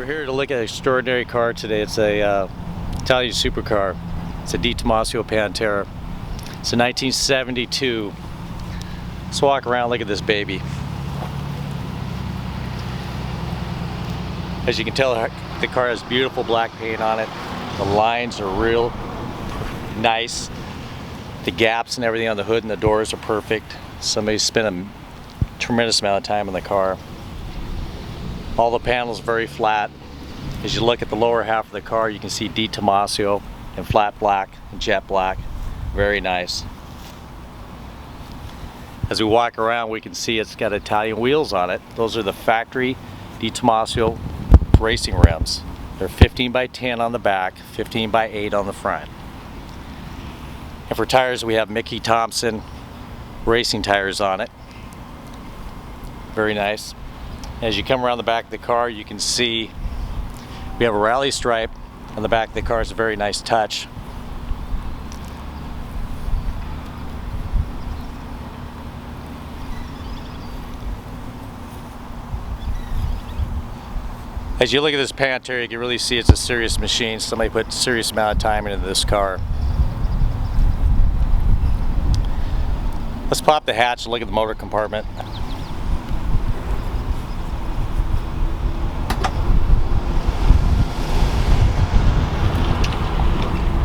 We're here to look at an extraordinary car today. It's a Italian supercar. It's a DeTomaso Pantera. It's a 1972. Let's walk around, look at this baby. As you can tell, the car has beautiful black paint on it. The lines are real nice. The gaps and everything on the hood and the doors are perfect. Somebody spent a tremendous amount of time in the car. All the panels very flat. As you look at the lower half of the car, you can see DeTomaso in flat black and jet black. Very nice. As we walk around, we can see it's got Italian wheels on it. Those are the factory DeTomaso racing rims. They're 15 by 10 on the back, 15 by 8 on the front. And for tires, we have Mickey Thompson racing tires on it. Very nice. As you come around the back of the car, you can see we have a rally stripe on the back of the car. It's a very nice touch. As you look at this Pantera, you can really see it's a serious machine. Somebody put a serious amount of time into this car. Let's pop the hatch and look at the motor compartment.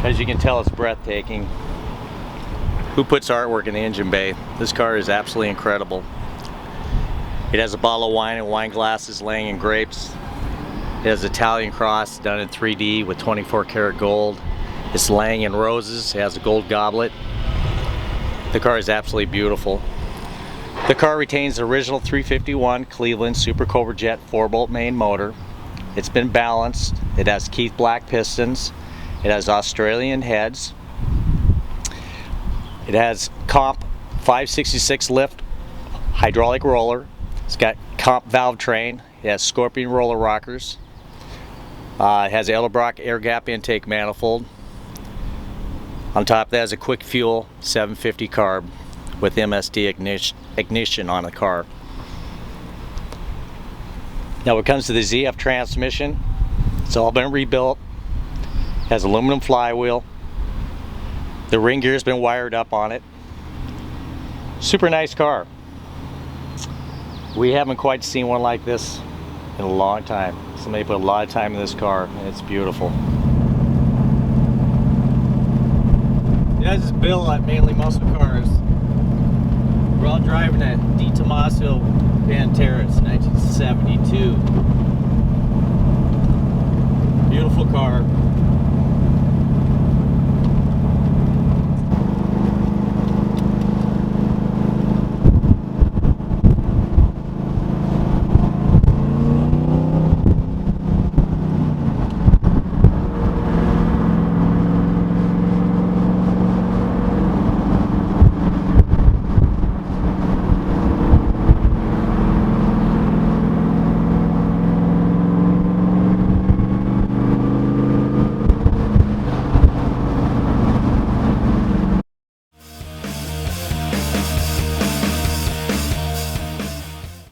As you can tell, it's breathtaking. Who puts artwork in the engine bay? This car is absolutely incredible. It has a bottle of wine and wine glasses laying in grapes. It has Italian cross done in 3D with 24 karat gold. It's laying in roses. It has a gold goblet. The car is absolutely beautiful. The car retains the original 351 Cleveland Super Cobra Jet 4-bolt main motor. It's been balanced. It has Keith Black pistons. It has Australian heads. It has comp 566 lift hydraulic roller. It's got comp valve train. It has Scorpion roller rockers. It has Edelbrock air gap intake manifold. On top of that is a quick fuel 750 carb with MSD ignition on the car. Now when it comes to the ZF transmission, it's all been rebuilt. It has aluminum flywheel. The ring gear has been wired up on it. Super nice car. We haven't quite seen one like this in a long time. Somebody put a lot of time in this car, and it's beautiful. Yeah, this is built like mainly muscle cars. We're all driving a DeTomaso Pantera. It's 1972. Beautiful car.